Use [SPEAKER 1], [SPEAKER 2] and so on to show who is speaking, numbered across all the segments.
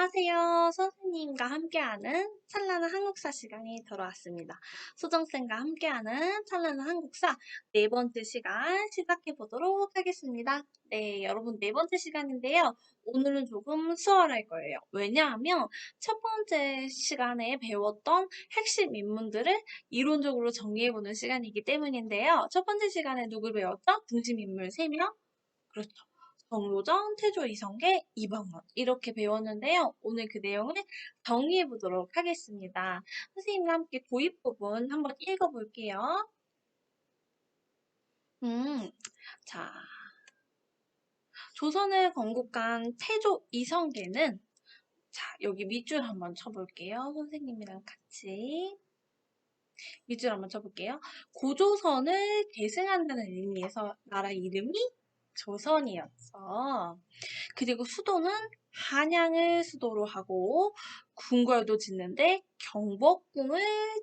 [SPEAKER 1] 안녕하세요. 선생님과 함께하는 찬란한 한국사 시간이 돌아왔습니다. 소정쌤과 함께하는 찬란한 한국사 네 번째 시간 시작해 보도록 하겠습니다. 네, 여러분 네 번째 시간인데요. 오늘은 조금 수월할 거예요. 왜냐하면 첫 번째 시간에 배웠던 핵심 인물들을 이론적으로 정리해보는 시간이기 때문인데요. 첫 번째 시간에 누굴 배웠죠? 중심 인물 3명? 그렇죠. 정로전, 태조, 이성계, 이방원 이렇게 배웠는데요. 오늘 그 내용을 정리해 보도록 하겠습니다. 선생님과 함께 도입 부분 한번 읽어볼게요. 음, 자, 조선을 건국한 태조 이성계는 자, 여기 밑줄 한번 쳐볼게요. 선생님이랑 같이 밑줄 한번 쳐볼게요. 고조선을 계승한다는 의미에서 나라 이름이 조선이었어. 그리고 수도는 한양을 수도로 하고 궁궐도 짓는데 경복궁을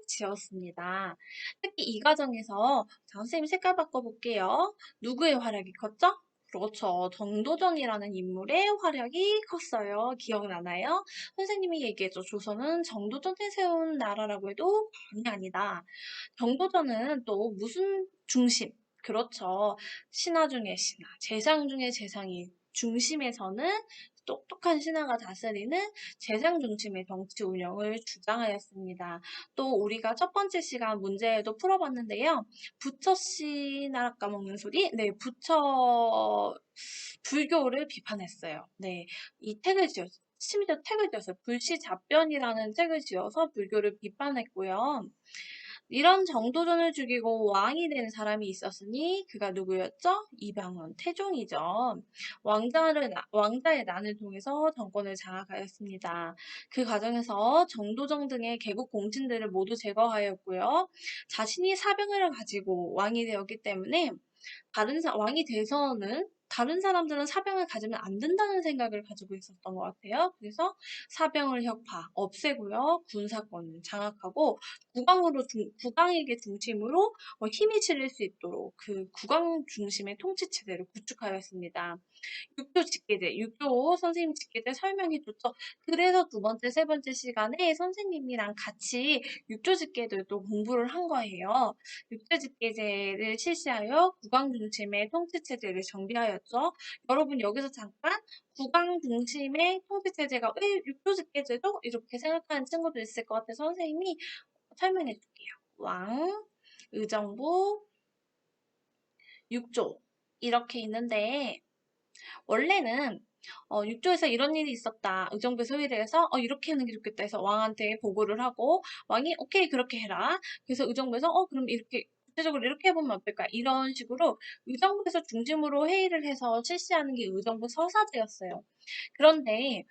[SPEAKER 1] 지었습니다. 특히 이 과정에서 자, 선생님 색깔 바꿔볼게요. 누구의 활약이 컸죠? 그렇죠. 정도전이라는 인물의 활약이 컸어요. 기억나나요? 선생님이 얘기했죠. 조선은 정도전이 세운 나라라고 해도 과언이 아니다. 정도전은 또 무슨 중심? 그렇죠. 신하 중에 신하, 재상 중에 재상이 중심에서는 똑똑한 신하가 다스리는 재상 중심의 정치 운영을 주장하였습니다. 또 우리가 첫 번째 시간 문제에도 풀어봤는데요. 부처 씨나 까먹는 소리? 네, 부처 불교를 비판했어요. 네, 이 책을 지었어요. 심지어 책을 지었어요. 불시잡변이라는 책을 지어서 불교를 비판했고요. 이런 정도전을 죽이고 왕이 된 사람이 있었으니 그가 누구였죠? 이방원, 태종이죠. 왕자의 난을 통해서 정권을 장악하였습니다. 그 과정에서 정도정 등의 개국 공신들을 모두 제거하였고요. 자신이 사병을 가지고 왕이 되었기 때문에 왕이 돼서는 다른 사람들은 사병을 가지면 안 된다는 생각을 가지고 있었던 것 같아요. 그래서 사병을 혁파, 없애고요. 군사권을 장악하고 국왕에게 중심으로 힘이 실릴 수 있도록 그 국왕 중심의 통치 체제를 구축하였습니다. 육조 직계제, 육조 선생님 직계제 설명해줬죠. 그래서 두 번째, 세 번째 시간에 선생님이랑 같이 육조 직계들도 공부를 한 거예요. 육조 직계제를 실시하여 국왕 중심의 통치 체제를 정비하였죠. 여러분 여기서 잠깐 국왕 중심의 통치 체제가 왜 육조 직계제죠? 이렇게 생각하는 친구도 있을 것 같아서 선생님이 설명해 줄게요. 왕, 의정부, 육조 이렇게 있는데 원래는 6조에서 이런 일이 있었다. 의정부 소위대에서 이렇게 하는 게 좋겠다 해서 왕한테 보고를 하고 왕이 오케이 그렇게 해라. 그래서 의정부에서 그럼 이렇게 구체적으로 이렇게 해보면 어떨까? 이런 식으로 의정부에서 중심으로 회의를 해서 실시하는 게 의정부 서사제였어요. 그런데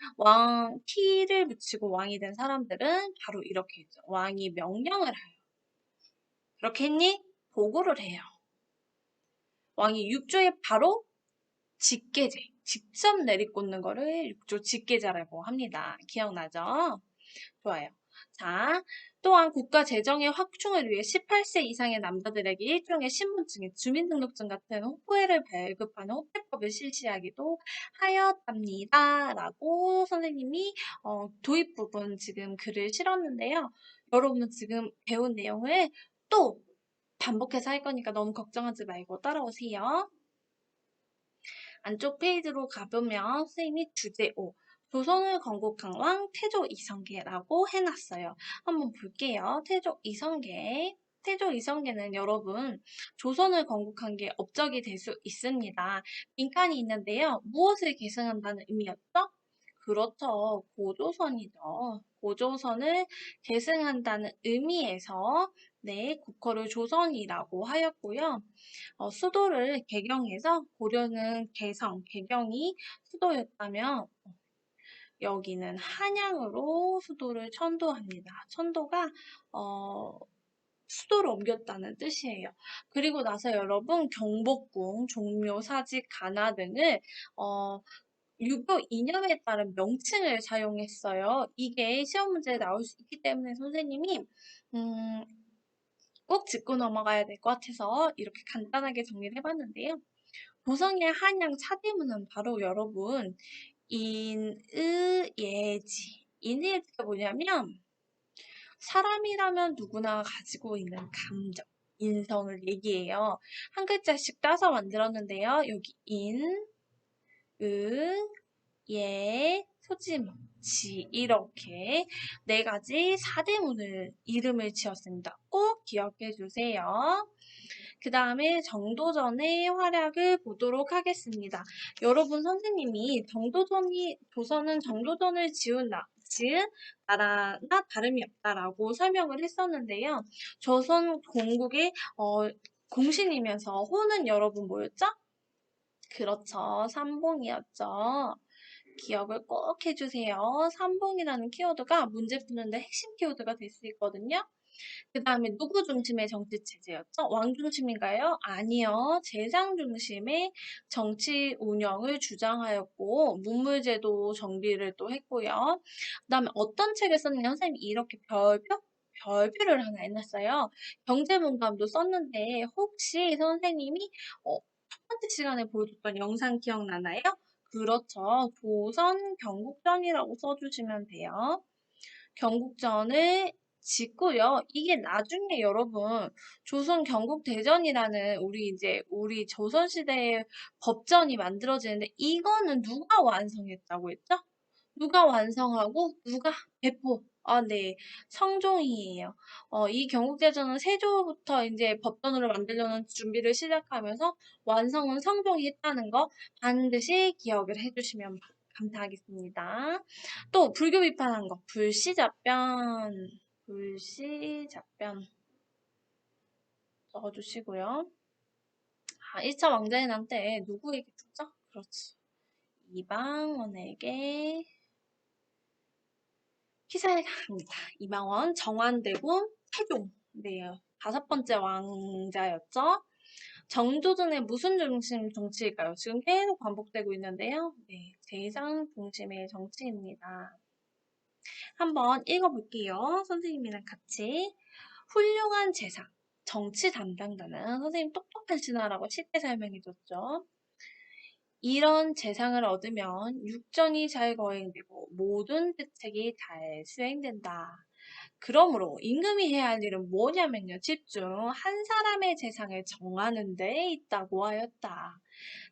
[SPEAKER 1] 티를 붙이고 왕이 된 사람들은 바로 이렇게 했죠. 왕이 명령을 하여. 그렇게 했니? 보고를 해요. 왕이 6조에 바로 직계제, 직접 내리꽂는 거를 육조 직계제라고 합니다. 기억나죠? 좋아요. 자, 또한 국가 재정의 확충을 위해 18세 이상의 남자들에게 일종의 신분증, 주민등록증 같은 호혜를 발급하는 호혜법을 실시하기도 하였답니다. 라고 선생님이 도입 부분 지금 글을 실었는데요. 여러분은 지금 배운 내용을 또 반복해서 할 거니까 너무 걱정하지 말고 따라오세요. 안쪽 페이지로 가보면 선생님이 주제 5, 조선을 건국한 왕 태조 이성계라고 해놨어요. 한번 볼게요. 태조 이성계. 태조 이성계는 여러분 조선을 건국한 게 업적이 될 수 있습니다. 빈칸이 있는데요. 무엇을 계승한다는 의미였죠? 그렇죠. 고조선이죠. 고조선을 계승한다는 의미에서 네, 국호를 조선이라고 하였고요. 수도를 개경해서 고려는 개성, 개경이 수도였다면 여기는 한양으로 수도를 천도합니다. 천도가 수도를 옮겼다는 뜻이에요. 그리고 나서 여러분 경복궁, 종묘, 사직, 가나 등을 유교 이념에 따른 명칭을 사용했어요. 이게 시험 문제에 나올 수 있기 때문에 선생님이 음, 꼭 짚고 넘어가야 될 것 같아서 이렇게 간단하게 정리를 해봤는데요. 고성의 한양 차대문은 바로 여러분 인의예지. 인의예지가 뭐냐면 사람이라면 누구나 가지고 있는 감정, 인성을 얘기해요. 한 글자씩 따서 만들었는데요. 여기 인, 의, 예, 소지모, 지 이렇게 네 가지 사대문을 이름을 지었습니다. 꼭 기억해 주세요. 그 다음에 정도전의 활약을 보도록 하겠습니다. 여러분 선생님이 조선은 정도전을 지은 나라나 다름이 없다라고 설명을 했었는데요. 조선 공국의 공신이면서 호는 여러분 뭐였죠? 그렇죠. 삼봉이었죠. 기억을 꼭 해주세요. 삼봉이라는 키워드가 문제 푸는데 핵심 키워드가 될 수 있거든요. 그 다음에 누구 중심의 정치 체제였죠? 왕 중심인가요? 아니요. 재상 중심의 정치 운영을 주장하였고 문물제도 정비를 또 했고요. 그 다음에 어떤 책을 썼냐면 선생님이 이렇게 별표를 하나 해놨어요. 경제문감도 썼는데 혹시 선생님이 첫 번째 시간에 보여줬던 영상 기억나나요? 그렇죠. 조선 경국전이라고 써주시면 돼요. 경국전을 짓고요. 이게 나중에 여러분 조선 경국대전이라는 우리 조선시대의 법전이 만들어지는데 이거는 누가 완성했다고 했죠? 누가 완성하고 누가 배포? 아, 네. 성종이에요. 이 경국대전은 세조부터 이제 법전으로 만들려는 준비를 시작하면서 완성은 성종이 했다는 거 반드시 기억을 해주시면 감사하겠습니다. 또 불교 비판한 거 불시잡변 적어주시고요. 1차 왕자인 때 누구에게 죽죠? 그렇지. 이방원에게 희사를 가합니다. 이방원, 정완대군, 태종. 네, 5번째 왕자였죠. 정조전의 무슨 중심 정치일까요? 지금 계속 반복되고 있는데요. 네, 재상 중심의 정치입니다. 한번 읽어볼게요. 선생님이랑 같이. 훌륭한 재상, 정치 담당자는 선생님 똑똑하시나라고 쉽게 설명해줬죠. 이런 재상을 얻으면 육전이 잘 거행되고 모든 대책이 잘 수행된다. 그러므로 임금이 해야 할 일은 뭐냐면요. 집중 한 사람의 재상을 정하는 데 있다고 하였다.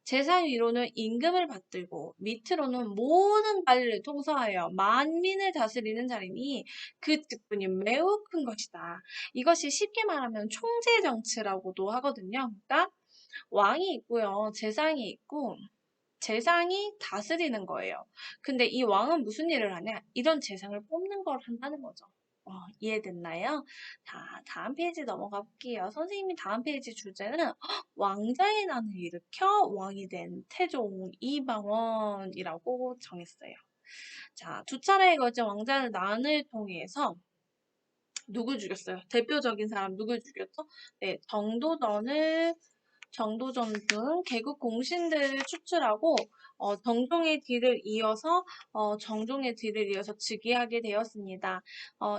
[SPEAKER 1] 재상 위로는 임금을 받들고 밑으로는 모든 관리를 통솔하여 만민을 다스리는 자리니 그 직분이 매우 큰 것이다. 이것이 쉽게 말하면 총재 정치라고도 하거든요. 그러니까 왕이 있고요. 재상이 있고 재상이 다스리는 거예요. 근데 이 왕은 무슨 일을 하냐? 이런 재상을 뽑는 걸 한다는 거죠. 이해됐나요? 자, 다음 페이지 넘어가 볼게요. 선생님이 다음 페이지 주제는 왕자의 난을 일으켜 왕이 된 태종 이방원이라고 정했어요. 자, 두 차례에 걸쳐 왕자의 난을 통해서 누굴 죽였어요? 대표적인 사람 누굴 죽였죠? 네, 정도전 등 개국 공신들을 추출하고 정종의 뒤를 이어서 즉위하게 되었습니다.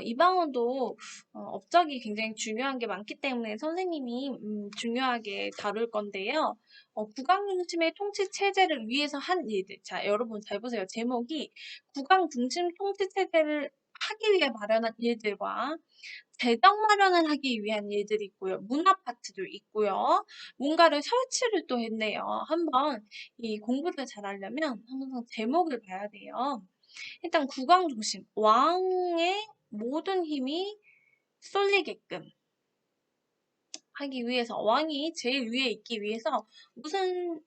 [SPEAKER 1] 이방원도 업적이 굉장히 중요한 게 많기 때문에 선생님이 중요하게 다룰 건데요. 국왕 중심의 통치 체제를 위해서 한 일들. 자, 여러분 잘 보세요. 제목이 국왕 중심 통치 체제를 하기 위해 마련한 일들과 재정 마련을 하기 위한 일들이 있고요. 문화 파트도 있고요. 뭔가를 설치를 또 했네요. 한번 이 공부를 잘하려면 항상 제목을 봐야 돼요. 일단 국왕 중심, 왕의 모든 힘이 쏠리게끔 하기 위해서 왕이 제일 위에 있기 위해서 무슨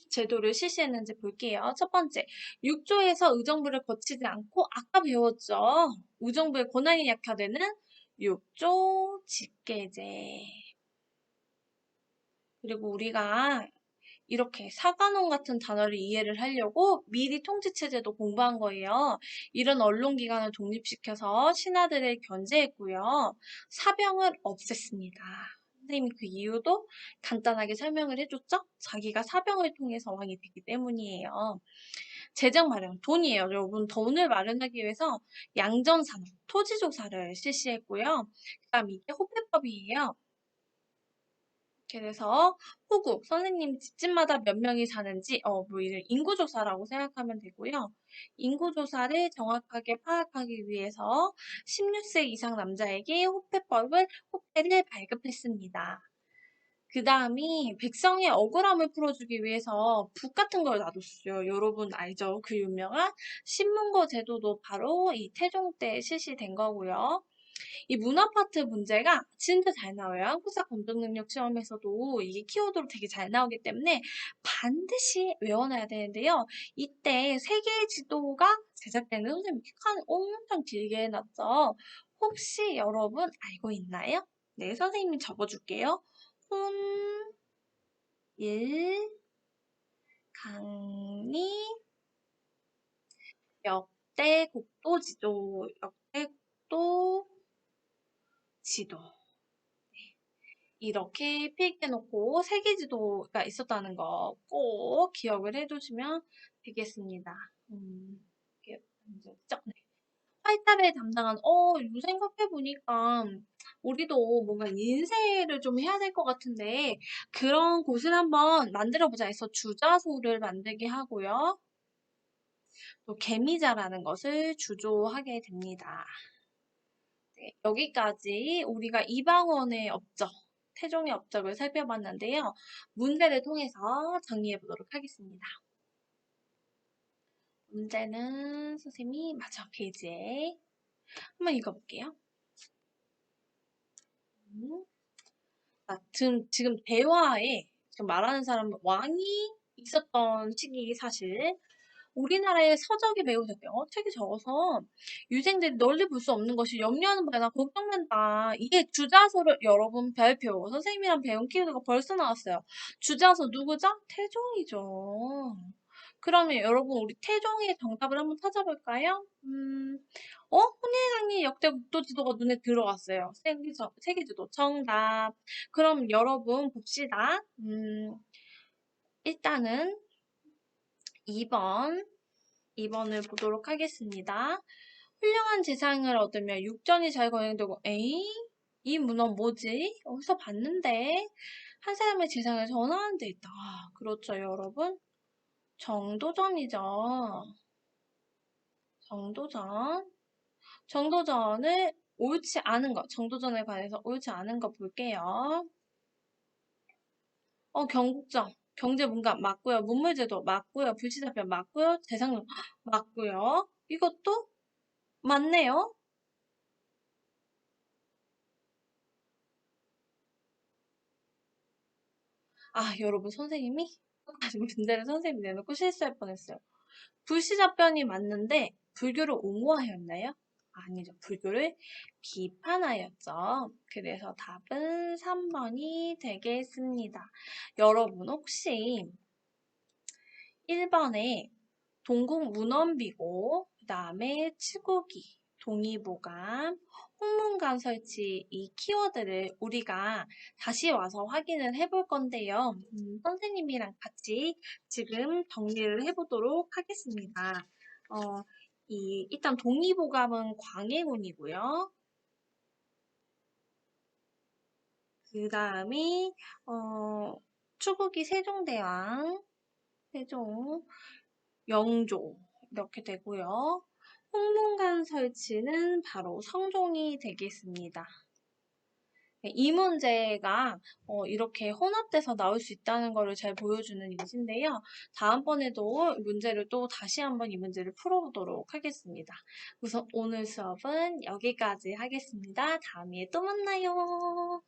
[SPEAKER 1] 제도를 실시했는지 볼게요. 첫 번째, 6조에서 의정부를 거치지 않고 아까 배웠죠. 의정부의 권한이 약화되는 6조 직계제. 그리고 우리가 이렇게 사관원 같은 단어를 이해를 하려고 미리 통치체제도 공부한 거예요. 이런 언론기관을 독립시켜서 신하들을 견제했고요. 사병을 없앴습니다. 선생님이 그 이유도 간단하게 설명을 해줬죠? 자기가 사병을 통해서 왕이 되기 때문이에요. 재정 마련, 돈이에요. 여러분, 돈을 마련하기 위해서 양전산업, 토지조사를 실시했고요. 그 다음 이게 호패법이에요. 그래서 호국, 선생님 집집마다 몇 명이 사는지 뭐 이를 인구조사라고 생각하면 되고요. 인구조사를 정확하게 파악하기 위해서 16세 이상 남자에게 호패를 발급했습니다. 그 다음이 백성의 억울함을 풀어주기 위해서 북 같은 걸 놔뒀어요. 여러분 알죠? 그 유명한 신문고 제도도 바로 이 태종 때 실시된 거고요. 이 문화 파트 문제가 진짜 잘 나와요. 한국사 검정 능력 시험에서도 이게 키워드로 되게 잘 나오기 때문에 반드시 외워놔야 되는데요. 이때 세계 지도가 제작되는 선생님이 칸 엄청 길게 해놨죠. 혹시 여러분 알고 있나요? 네, 선생님이 적어줄게요. 혼, 일, 강리, 역대 국도 지도, 역대 국도 지도. 이렇게 필기해놓고 세계지도가 있었다는 거 꼭 기억을 해두시면 되겠습니다. 이게 언제죠? 네. 화이탑을 담당한, 이거 생각해보니까 우리도 뭔가 인쇄를 좀 해야 될 것 같은데 그런 곳을 한번 만들어보자 해서 주자소를 만들게 하고요. 또 개미자라는 것을 주조하게 됩니다. 네, 여기까지 우리가 이방원의 업적, 태종의 업적을 살펴봤는데요. 문제를 통해서 정리해 보도록 하겠습니다. 문제는 선생님이 마지막 페이지에 한번 읽어볼게요. 지금 대화에 지금 말하는 사람은 왕이 있었던 시기 사실 우리나라의 서적이 매우 적대요. 책이 적어서 유생들이 널리 볼 수 없는 것이 염려하는 바나 걱정된다. 이게 주자소를 여러분 별표 선생님이랑 배운 키워드가 벌써 나왔어요. 주자소 누구죠? 태종이죠. 그러면 여러분 우리 태종의 정답을 한번 찾아볼까요? 혼인상리 역대 국도 지도가 눈에 들어왔어요. 세계지도 정답. 그럼 여러분 봅시다. 일단은 2번을 보도록 하겠습니다. 훌륭한 재상을 얻으며 육전이 잘 거행되고, 에이? 이 문헌 뭐지? 어디서 봤는데? 한 사람의 재상을 전하는 데 있다. 그렇죠, 여러분? 정도전이죠. 정도전. 정도전을 옳지 않은 것, 정도전에 관해서 옳지 않은 거 볼게요. 경국정. 경제문감 맞고요. 문물제도 맞고요. 불시잡변 맞고요. 재상론 맞고요. 이것도 맞네요. 여러분 선생님이 똑같이 문제를 선생님이 내놓고 실수할 뻔했어요. 불시잡변이 맞는데 불교를 옹호하였나요? 아니죠. 불교를 비판하였죠. 그래서 답은 3번이 되겠습니다. 여러분 혹시 1번에 동국문헌비고 그 다음에 치국이, 동의보감, 홍문관 설치 이 키워드를 우리가 다시 와서 확인을 해볼 건데요. 선생님이랑 같이 지금 정리를 해보도록 하겠습니다. 일단 동의보감은 광해군이고요. 그 다음에 추국이 세종대왕, 세종, 영조 이렇게 되고요. 홍문관 설치는 바로 성종이 되겠습니다. 네, 이 문제가 이렇게 혼합돼서 나올 수 있다는 것을 잘 보여주는 예시인데요. 다음번에도 문제를 또 다시 한번 이 문제를 풀어보도록 하겠습니다. 우선 오늘 수업은 여기까지 하겠습니다. 다음에 또 만나요.